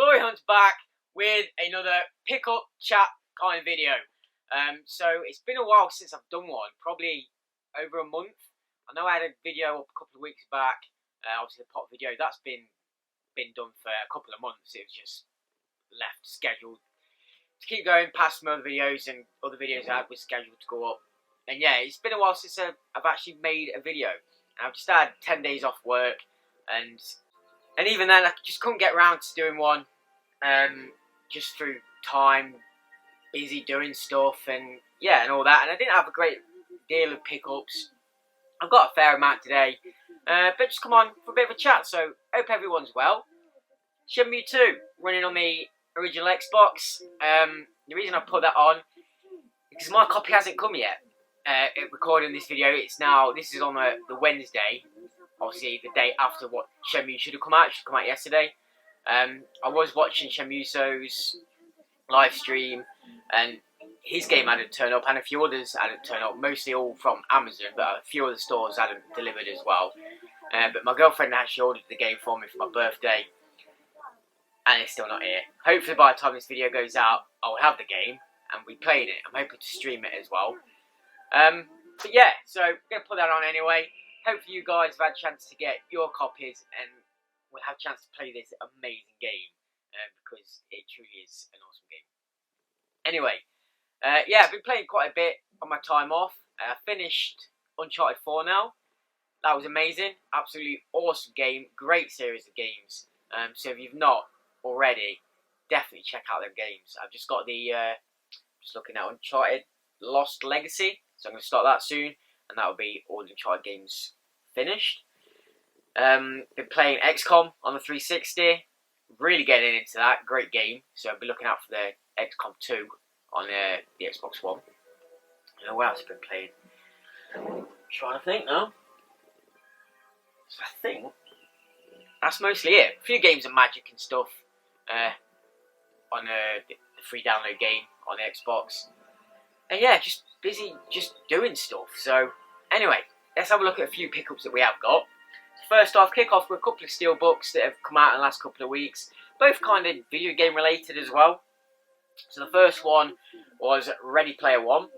GloryHunter's back with another pick-up chat kind of video. So it's been a while since I've done one, probably over a month. I know I had a video up a couple of weeks back, obviously the pot video, that's been done for a couple of months. It was just left scheduled to keep going past some other videos, and other videos I had was scheduled to go up. And yeah, it's been a while since I've actually made a video. I've just had 10 days off work, and even then I just couldn't get around to doing one, just through time, busy doing stuff, and yeah, and all that. And I didn't have a great deal of pickups. I've got a fair amount today, but just come on for a bit of a chat. So hope everyone's well. Shenmue 2 running on the original Xbox. The reason I put that on because my copy hasn't come yet. Recording this video, this is on the Wednesday, obviously the day after what Shenmue should have come out. It should have come out yesterday. I was watching Shenmue's live stream, and his game hadn't turned up, and a few others hadn't turned up, mostly all from Amazon, but a few other stores hadn't delivered as well. But my girlfriend actually ordered the game for me for my birthday, and it's still not here. Hopefully by the time this video goes out, I'll have the game, and we played it. I'm hoping to stream it as well. But yeah, so I'm going to put that on anyway. Hopefully you guys have had a chance to get your copies, and we'll have a chance to play this amazing game, because it truly is an awesome game. Anyway, yeah, I've been playing quite a bit on my time off. I finished Uncharted 4 now. That was amazing. Absolutely awesome game. Great series of games. So if you've not already, definitely check out them games. I've just got the, just looking at Uncharted Lost Legacy. So I'm going to start that soon, and that will be all the Uncharted games finished. Been playing XCOM on the 360. Really getting into that. Great game. So I'll be looking out for the XCOM 2 on the Xbox One. And what else have I been playing? Trying to think now. So I think that's mostly it. A few games of Magic and stuff on the free download game on the Xbox. And yeah, just busy just doing stuff. So anyway, let's have a look at a few pickups that we have got. First off, kick off with a couple of steelbooks that have come out in the last couple of weeks. Both kind of video game related as well. So the first one was Ready Player One.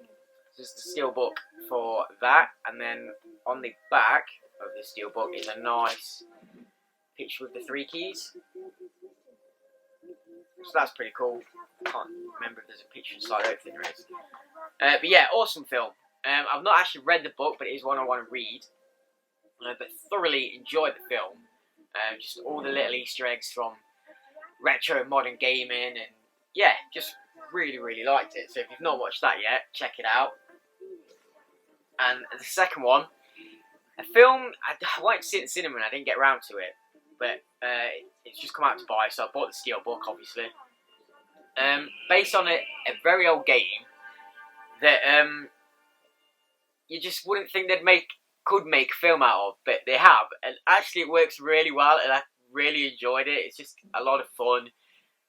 This is the steelbook for that. And then on the back of the steelbook is a nice picture with the 3 keys. So that's pretty cool. Can't remember if there's a picture inside. I don't think there is. But yeah, awesome film. I've not actually read the book, but it is one I want to read. But thoroughly enjoyed the film. Just all the little Easter eggs from retro and modern gaming, and yeah, just really, really liked it. So if you've not watched that yet, check it out. And the second one, a film I wanted to see it in cinema and I didn't get around to it, but it's just come out to buy, so I bought the steelbook, obviously. Based on a very old game that you just wouldn't think they'd could make a film out of, but they have, and actually it works really well, and I really enjoyed it. It's just a lot of fun,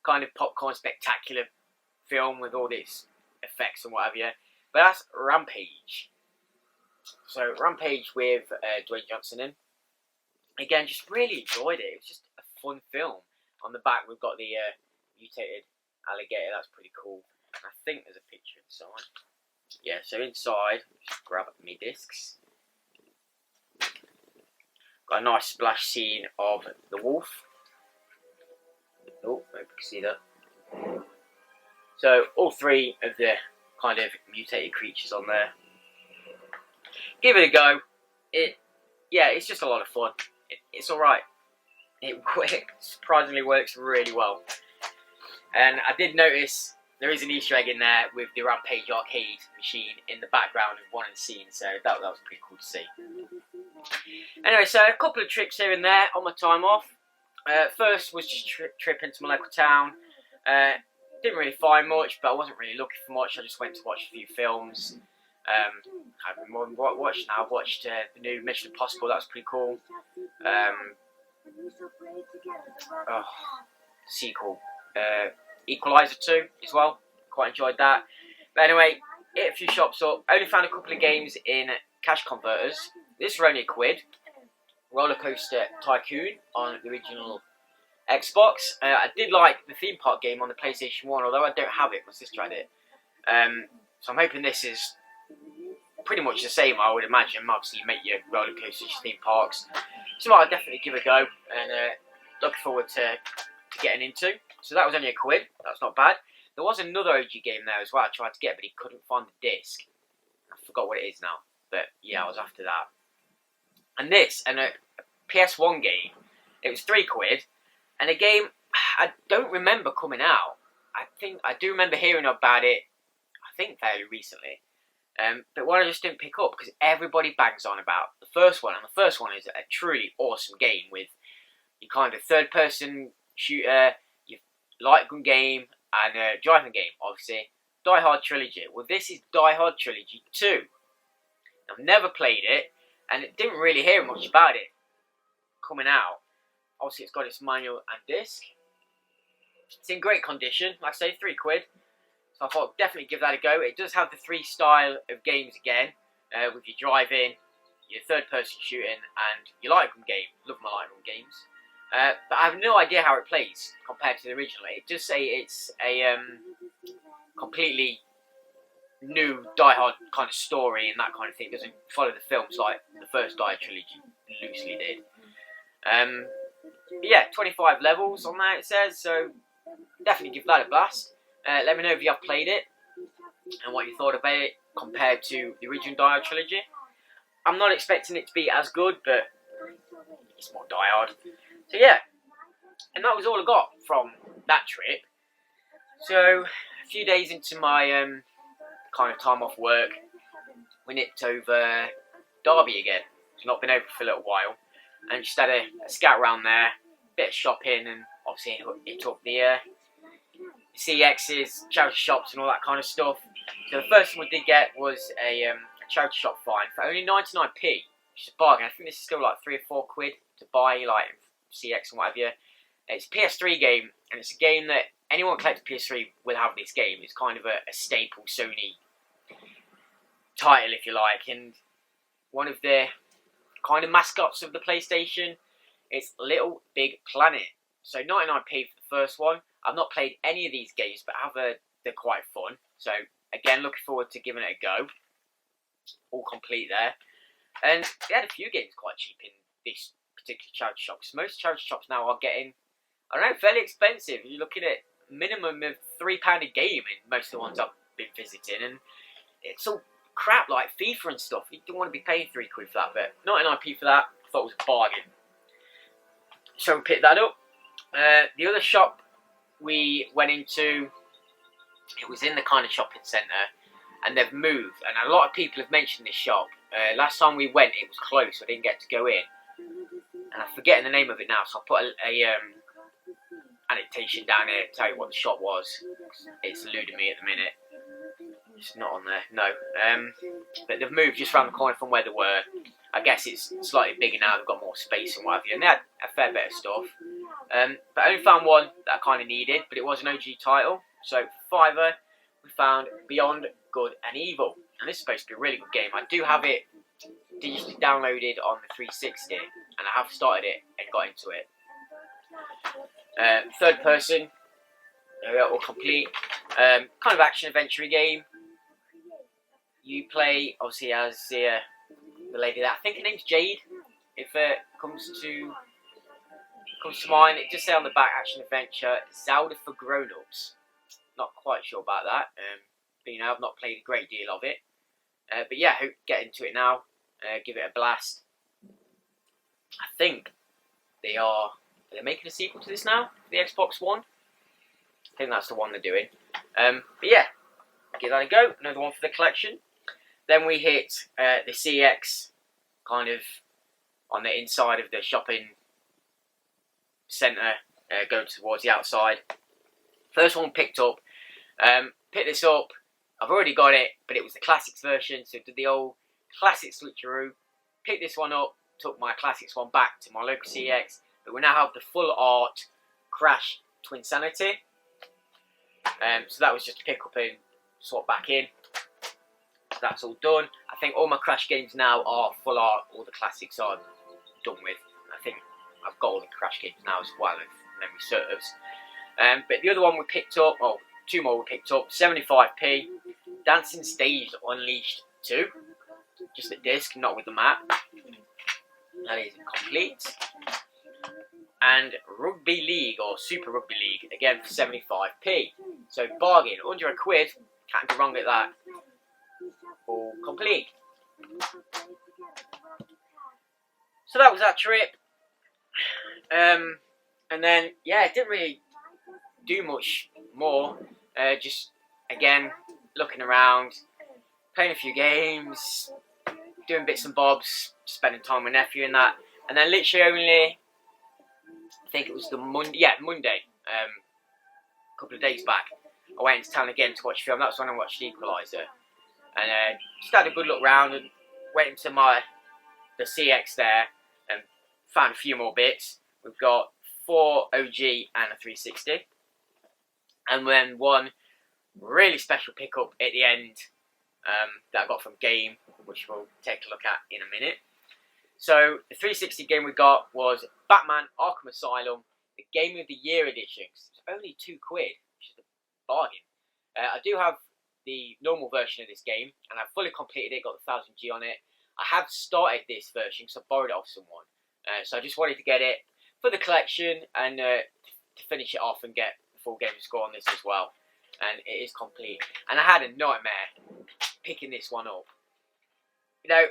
kind of popcorn spectacular film with all these effects and what have you. But that's Rampage. So Rampage with Dwayne Johnson in. Again, just really enjoyed it. It was just a fun film. On the back we've got the mutated alligator. That's pretty cool. And I think there's a picture inside. Yeah, so inside, just grab me discs. Got a nice splash scene of the wolf. Oh, I hope you can see that. So all 3 of the kind of mutated creatures on there. Give it a go. Yeah, it's just a lot of fun. It's alright. It surprisingly works really well. And I did notice there is an Easter egg in there with the Rampage arcade machine in the background of one of the scenes, so that was pretty cool to see. Anyway, so a couple of trips here and there on my time off. First was just tripping to my local town. Didn't really find much, but I wasn't really looking for much. I just went to watch a few films. I've been more than watched now. I've watched the new Mission Impossible. That was pretty cool. Sequel, Equalizer 2 as well. Quite enjoyed that. But anyway, hit a few shops up. Only found a couple of games in cash converters. This was only £1. Roller Coaster Tycoon on the original Xbox. I did like the theme park game on the PlayStation 1, although I don't have it. My sister had it. So I'm hoping this is pretty much the same, I would imagine. Obviously, you make your roller coasters, your theme parks. So I'll definitely give it a go, and looking forward to getting into. So that was only £1. That's not bad. There was another OG game there as well I tried to get, but he couldn't find the disc. I forgot what it is now. But yeah, I was after that. And this, and a PS1 game, it was £3. And a game I don't remember coming out. I do remember hearing about it, I think fairly recently. But one I just didn't pick up because everybody bangs on about the first one. And the first one is a truly awesome game with your kind of third-person shooter, your light gun game, and a driving game, obviously. Die Hard Trilogy. Well, this is Die Hard Trilogy 2. I've never played it, and it didn't really hear much about it coming out. Obviously, it's got its manual and disc. It's in great condition, like I say, £3. So I thought I'd definitely give that a go. It does have the 3 style of games again, with your driving, your third-person shooting, and your light gun game. Love my light gun games. But I have no idea how it plays compared to the original. It does say it's a completely new Die Hard kind of story and that kind of thing. It doesn't follow the films like the first Die Hard trilogy loosely did. But yeah, 25 levels on there it says, so definitely give that a blast. Let me know if you have played it and what you thought about it compared to the original Die Hard trilogy. I'm not expecting it to be as good, but it's more Die Hard. So yeah, and that was all I got from that trip. So a few days into my kind of time off work, we nipped over Derby again. It's not been over for a little while, and just had a scout around there, bit of shopping, and obviously hit up the CX's, charity shops and all that kind of stuff. So the first thing we did get was a charity shop find for only 99p, which is a bargain. I think this is still like £3 or £4 to buy, like CX and whatever. It's a PS3 game, and it's a game that anyone collecting PS3 will have this game. It's kind of a staple Sony title, if you like, and one of the kind of mascots of the PlayStation. It's Little Big Planet. So 99p for the first one. I've not played any of these games, but they're quite fun. So again, looking forward to giving it a go. All complete there. And they had a few games quite cheap in this particular charity shop. Because most charity shops now are getting, I don't know, fairly expensive. You're looking at minimum of £3 a game in most of the ones I've been visiting. And it's all crap like FIFA and stuff. You don't want to be paying £3 for that, but 99p for that, I thought it was a bargain. So we picked that up. The other shop we went into, it was in the kind of shopping centre, and they've moved, and a lot of people have mentioned this shop. Last time we went, it was closed, so I didn't get to go in, and I'm forgetting the name of it now, so I'll put a annotation down here to tell you what the shop was. It's eluding me at the minute. It's not on there, no. But they've moved just around the corner from where they were. I guess it's slightly bigger now, they've got more space and what have you, and they had a fair bit of stuff. But I only found one that I kind of needed, but it was an OG title. So for £5, we found Beyond Good and Evil, and this is supposed to be a really good game. I do have it digitally downloaded on the 360, and I have started it and got into it. Third person, all complete, kind of action adventure game. You play obviously as the lady that I think her name's Jade. If it comes to mind, it just say on the back action adventure Zelda for grown-ups. Not quite sure about that, but you know, I've not played a great deal of it. But yeah, hope to get into it now. Give it a blast. I think they're making a sequel to this now, the Xbox One. I think that's the one they're doing. But yeah, give that a go. Another one for the collection. Then we hit the CX, kind of on the inside of the shopping centre, going towards the outside. First one picked up. Picked this up. I've already got it, but it was the classics version, so did the old classic switcheroo. Picked this one up, took my classics one back to my local CX, but we now have the full art Crash Twinsanity. So that was just to pick up and swap back in. That's all done. I think all my Crash games now are full art. All the classics are done with. I think I've got all the Crash games now as well. I've memory serves. But the other one we picked up, oh, two more we picked up, 75p, Dancing Stage Unleashed 2, just the disc, not with the map. That is complete. And Rugby League, or Super Rugby League, again for 75p. So bargain, under a quid, can't go wrong at that. All complete. So that was that trip. And then, yeah, it didn't really do much more. Just, again, looking around, playing a few games, doing bits and bobs, spending time with my nephew and that. And then literally only, I think it was the Monday, a couple of days back, I went into town again to watch a film. That was when I watched Equalizer. And just had a good look round and went into the CX there and found a few more bits. We've got 4 OG and a 360. And then one really special pickup at the end that I got from Game, which we'll take a look at in a minute. So the 360 game we got was Batman Arkham Asylum, the Game of the Year edition. It's only £2, which is a bargain. I do have the normal version of this game, and I've fully completed it, got the 1000G on it. I have started this version because I borrowed it off someone. So I just wanted to get it for the collection and to finish it off and get the full game score on this as well. And it is complete. And I had a nightmare picking this one up. You know,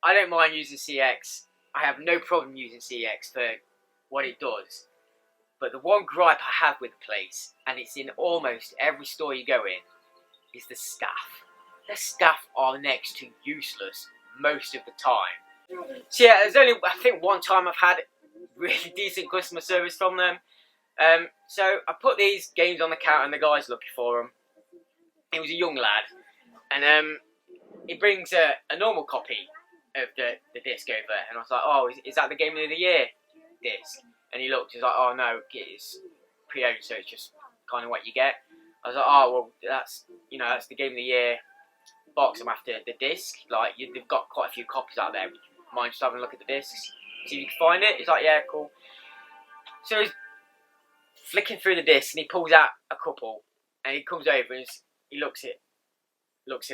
I don't mind using CX. I have no problem using CX for what it does. But the one gripe I have with the place, and it's in almost every store you go in, is the staff. The staff are next to useless most of the time. So yeah, there's only, I think, one time I've had really decent customer service from them. So I put these games on the counter and the guy's looking for them. He was a young lad. And he brings a normal copy of the disc over, and I was like, oh, is that the Game of the Year disc? And he looked, he's like, oh no, it's pre-owned, so it's just kind of what you get. I was like, oh well, that's the Game of the Year box. I'm after the disc. Like, they've got quite a few copies out there. Would you mind just having a look at the discs, see if you can find it? He's like, yeah, cool. So he's flicking through the discs and he pulls out a couple, and he comes over and he looks at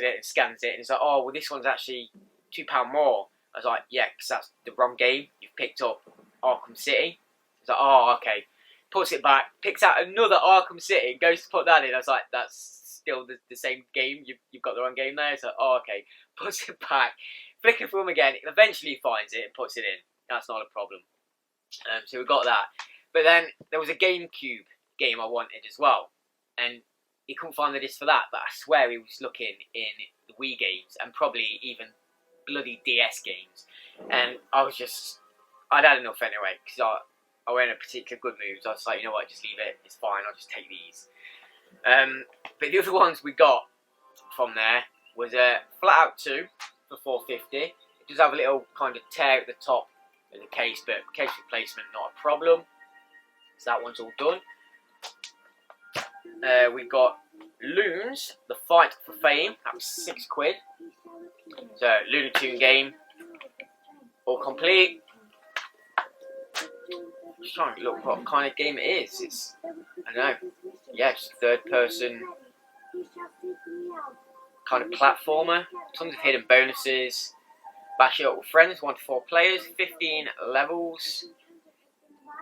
it and scans it, and he's like, oh well, this one's actually £2 more. I was like, yeah, because that's the wrong game. You've picked up Arkham City. He's like, oh, okay. Puts it back, picks out another Arkham City, goes to put that in. I was like, that's still the same game. You've got the wrong game there. So, oh, okay. Puts it back, flicking through them again. Eventually he finds it and puts it in. That's not a problem. So we got that. But then there was a GameCube game I wanted as well, and he couldn't find the disc for that. But I swear he was looking in the Wii games and probably even bloody DS games. And I I'd had enough anyway, because I were in a particular good mood. So I was like, you know what, just leave it. It's fine. I'll just take these. But the other ones we got from there was Flat Out 2 for £4.50. It does have a little kind of tear at the top of the case, but case replacement, not a problem. So that one's all done. We got Loons, The Fight for Fame. That was £6. So, Looney Tune game, all complete. Just trying to look what kind of game it is. It's, I don't know, yeah, just third person kind of platformer. Tons of hidden bonuses. Bash it up with friends, 1 to 4 players, 15 levels,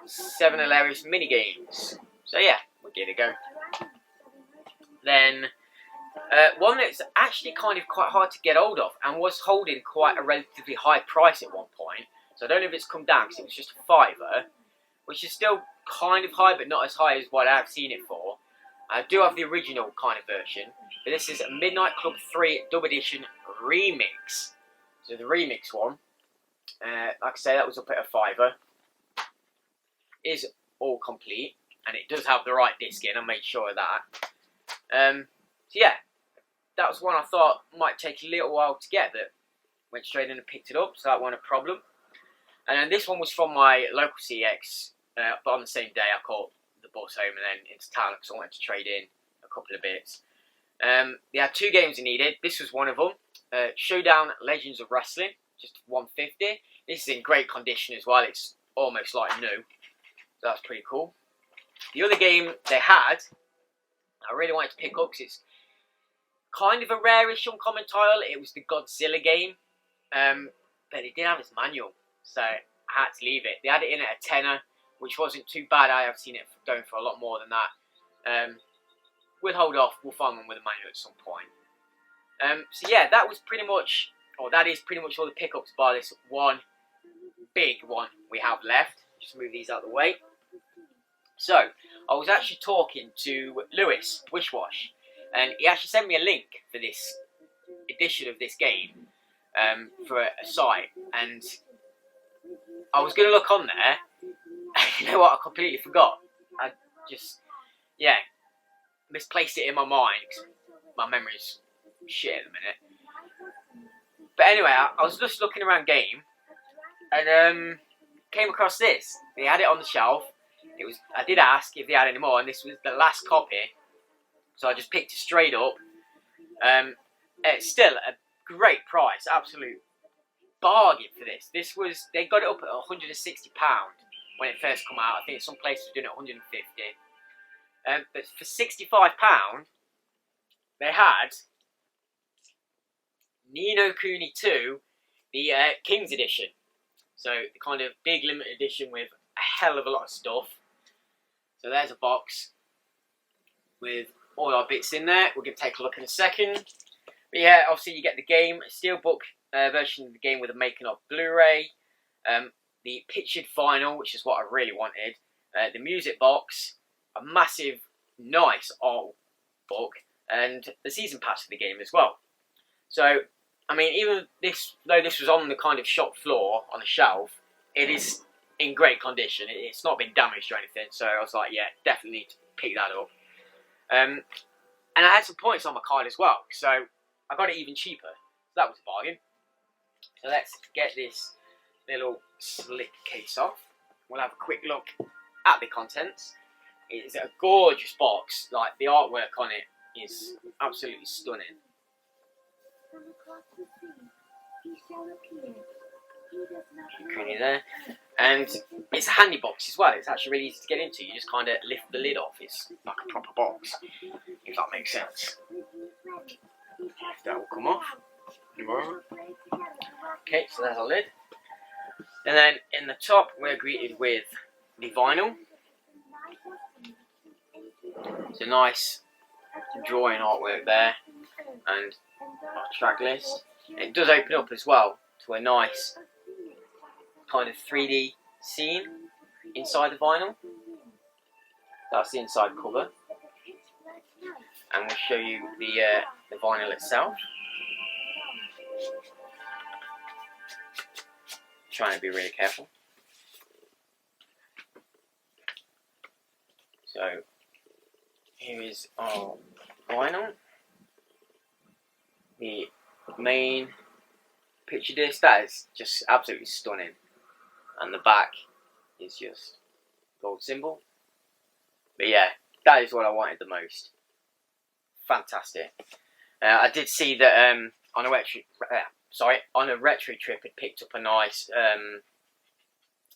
7 hilarious mini games. So yeah, we'll give it a go. Then one that's actually kind of quite hard to get hold of and was holding quite a relatively high price at one point. So I don't know if it's come down because it was just a £5, which is still kind of high, but not as high as what I've seen it for. I do have the original kind of version, but this is Midnight Club 3 Dub Edition Remix. So the remix one, like I say, that was up at a £5. Is all complete, and it does have the right disc in. I made sure of that. So yeah, that was one I thought might take a little while to get, but went straight in and picked it up, so that wasn't a problem. And then this one was from my local CX, but on the same day I caught the bus home and then into town because I wanted to trade in a couple of bits. They had 2 games I needed. This was one of them. Showdown Legends of Wrestling, just £1.50. This is in great condition as well. It's almost like new, so that's pretty cool. The other game they had, I really wanted to pick up because it's kind of a rarish uncommon title. It was the Godzilla game, but it didn't have its manual, so I had to leave it. They had it in at a tenner, which wasn't too bad. I have seen it going for a lot more than that. We'll hold off. We'll find one with a manual at some point. So yeah, that was pretty much, or that is pretty much all the pickups by this one big one we have left. Just move these out of the way. So, I was actually talking to Lewis, Wishwash, and he actually sent me a link for this edition of this game for a site, and I was going to look on there, and you know what, I completely forgot. I just, yeah, misplaced it in my mind, 'cause my memory's shit at the minute. But anyway, I was just looking around game, and came across this. They had it on the shelf. It was. I did ask if they had any more, and this was the last copy, so I just picked it straight up. It's still a great price, absolute bargain for this. This was, they got it up at £160 when it first come out. I think some places were doing it at £150. But for £65, they had Ni no Kuni 2, the King's Edition. So the kind of big limited edition with a hell of a lot of stuff. So there's a box with all our bits in there. We're going to take a look in a second. But yeah, obviously you get the game, a steelbook version of the game with a making of Blu-ray, the pictured vinyl, which is what I really wanted, the music box, a massive, nice art book, and the season pass for the game as well. So, I mean, even this, though this was on the kind of shop floor on the shelf, it is in great condition. It's not been damaged or anything, so I was like, yeah, definitely need to pick that up. And I had some points on my card as well, so I got it even cheaper. So that was a bargain. So let's get this little slick case off. We'll have a quick look at the contents. It's a gorgeous box. Like, the artwork on it is absolutely stunning. Kuni there. And it's a handy box as well. It's actually really easy to get into. You just kind of lift the lid off. It's like a proper box, if that makes sense. That will come off. Okay, so there's our lid. And then in the top, we're greeted with the vinyl. It's a nice drawing artwork there, and our track list. It does open up as well to a nice kind of 3D scene inside the vinyl. That's the inside cover, and we'll show you the vinyl itself. Trying to be really careful. So here is our vinyl. The main picture disc, that is just absolutely stunning, and the back is just gold symbol. But yeah, that is what I wanted the most. Fantastic. I did see that on a retro trip, it picked up a nice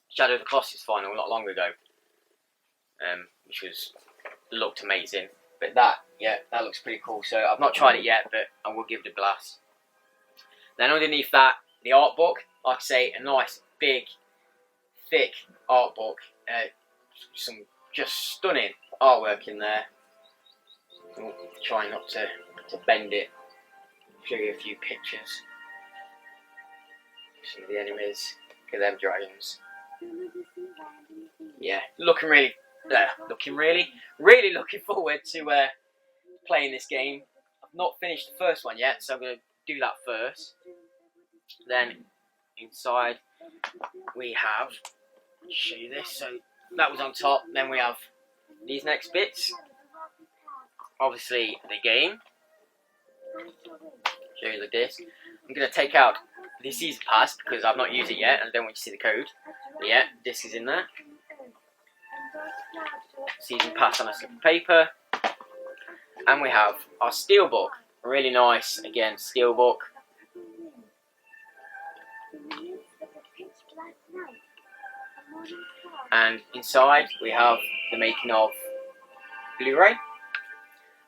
Shadow of the Colossus vinyl not long ago, which looked amazing. But that looks pretty cool. So I've not tried it yet, but I will give it a blast. Then underneath that, the art book. Like I say, a nice, big, thick art book. Some just stunning artwork in there. I'll try not to bend it. Show you a few pictures. Some of the enemies. Look at them dragons. Yeah, really looking forward to playing this game. I've not finished the first one yet, so I'm going to do that first. Then inside we have, I'll show you this. So that was on top. Then we have these next bits. Obviously the game. Show you the disc. I'm going to take out the season pass because I've not used it yet and I don't want you to see the code. But yeah, disc is in there. Season pass on a slip of paper. And we have our steelbook. Really nice, again, steelbook. And inside we have the making of Blu-ray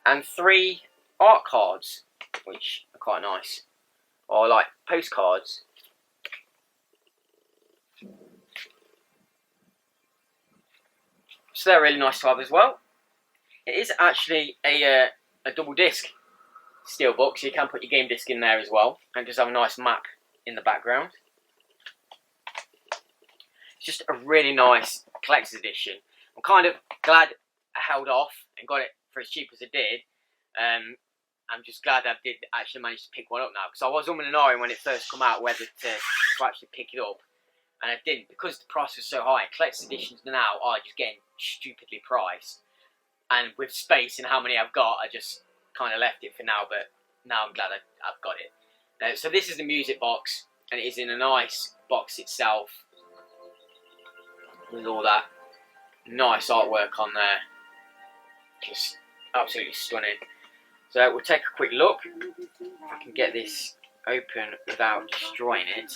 and 3 art cards, which are quite nice, or like postcards. So they're really nice to have as well. It is actually a double disc steelbook, so you can put your game disc in there as well, and just have a nice map in the background. It's just a really nice collector's edition. I'm kind of glad I held off and got it for as cheap as I did. I'm just glad I did actually manage to pick one up now, because I was umming and ahhing when it first come out whether to actually pick it up, and I didn't, because the price was so high. Collector's editions now are just getting stupidly priced, and with space and how many I've got, I just kind of left it for now, but now I'm glad I've got it. So this is the music box, and it is in a nice box itself, with all that nice artwork on there. Just absolutely stunning. So we'll take a quick look. If I can get this open without destroying it.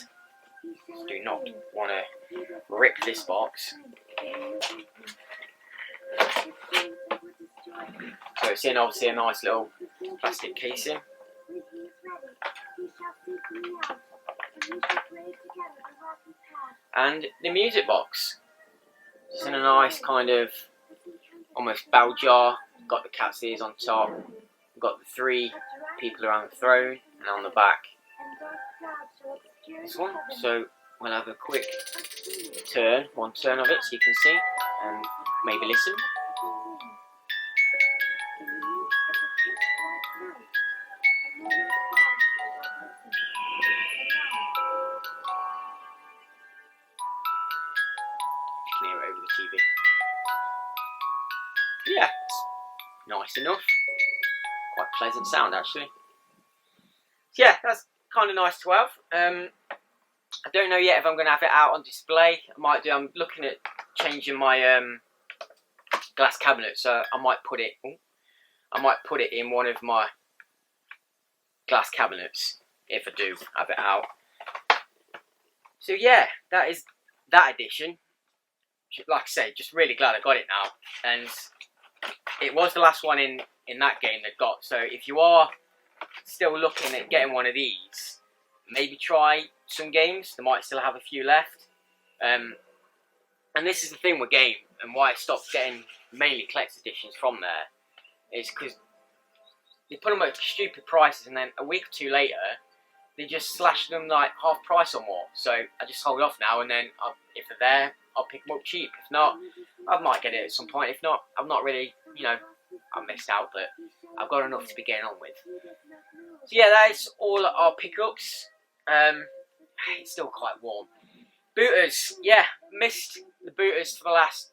Do not want to rip this box. So it's in obviously a nice little plastic casing. And the music box. It's in a nice kind of almost bell jar. Got the cat's ears on top. Got the 3 people around the throne, and on the back this one. So we'll have a quick one turn of it, so you can see and maybe listen. You can hear it over the TV. Yeah, it's nice enough. Quite pleasant sound actually. So yeah, that's kind of nice to have. I don't know yet if I'm going to have it out on display. I might do. I'm looking at changing my glass cabinet, so I might put it. I might put it in one of my glass cabinets if I do have it out. So yeah, that is that edition. Like I say, just really glad I got it now, and it was the last one in that game they've got. So if you are still looking at getting one of these, maybe try some games. They might still have a few left. And this is the thing with game, and why I stopped getting mainly collector's editions from there, is because they put them at stupid prices, and then a week or two later, they just slash them like half price or more. So I just hold off now, and then if they're there, I'll pick them up cheap. If not, I might get it at some point. If not, I'm not really, I missed out, but I've got enough to be getting on with. So yeah, that is all our pickups. It's still quite warm. Booters, yeah, missed the booters for the last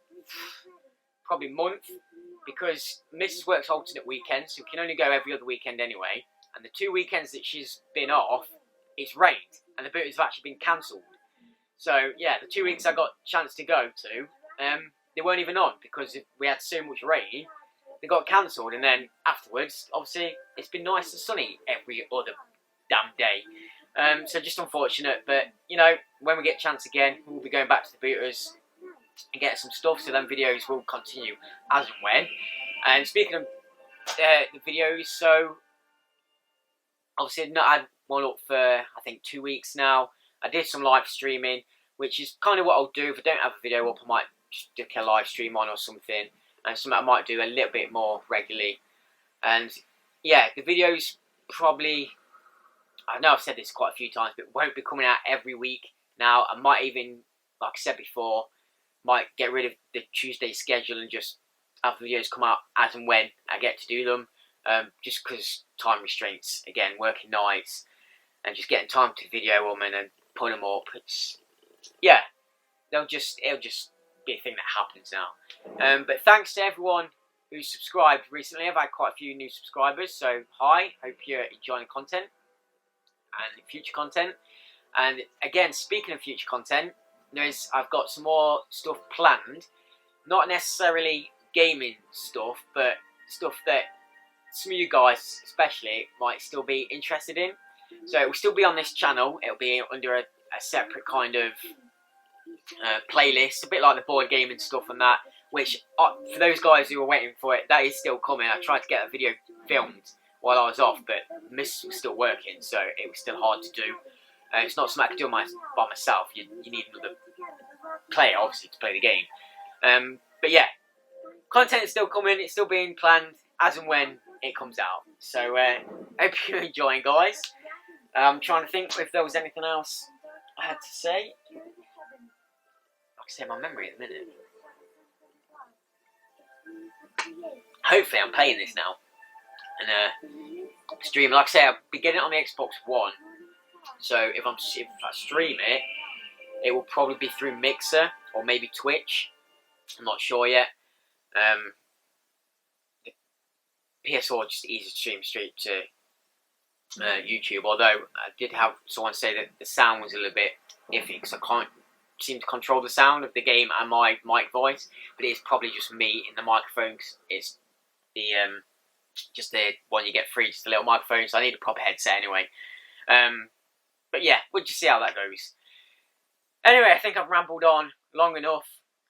probably month, because Mrs. works alternate weekends, so we can only go every other weekend anyway. And the 2 weekends that she's been off, it's rained, and the booters have actually been cancelled. So yeah, the 2 weeks I got a chance to go to, they weren't even on, because we had so much rain. They got cancelled, and then afterwards, obviously, it's been nice and sunny every other damn day. So just unfortunate, but when we get a chance again, we'll be going back to the booters and getting some stuff. So then videos will continue as and when. And speaking of the videos, so obviously not had one up for I think 2 weeks now. I did some live streaming, which is kind of what I'll do. If I don't have a video up, I might stick a live stream on or something, and something I might do a little bit more regularly. And yeah, the videos probably, I know I've said this quite a few times, but won't be coming out every week now. I might even, like I said before, might get rid of the Tuesday schedule and just have videos come out as and when I get to do them. Just because time restraints, again, working nights, and just getting time to video them and then put them up. Yeah, it'll just be a thing that happens now. But thanks to everyone who subscribed recently. I've had quite a few new subscribers, so hi, hope you're enjoying the content and future content. And again, speaking of future content, I've got some more stuff planned, not necessarily gaming stuff, but stuff that some of you guys especially might still be interested in. So it will still be on this channel. It'll be under a separate kind of playlists, a bit like the board game and stuff and that. Which, for those guys who are waiting for it, that is still coming. I tried to get a video filmed while I was off, but Miss was still working, so it was still hard to do. It's not something I can do by myself. You need another player, obviously, to play the game. But yeah, content is still coming. It's still being planned as and when it comes out. So hope you're enjoying, guys. I'm trying to think if there was anything else I had to say. I can say my memory at the minute. Hopefully, I'm playing this now and stream. Like I say, I'll be getting it on the Xbox One. So if I stream it, it will probably be through Mixer or maybe Twitch. I'm not sure yet. The PS4 just easy to stream straight to YouTube. Although I did have someone say that the sound was a little bit iffy because I can't seem to control the sound of the game and my mic voice. But it's probably just me in the microphone. It's the just the one you get free, just a little microphone. So I need a proper headset anyway. But yeah, we'll just see how that goes. Anyway, I think I've rambled on long enough.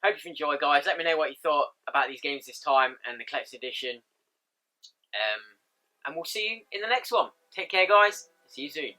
Hope you've enjoyed, guys. Let me know what you thought about these games this time and the Collector's Edition. And we'll see you in the next one. Take care, guys. See you soon.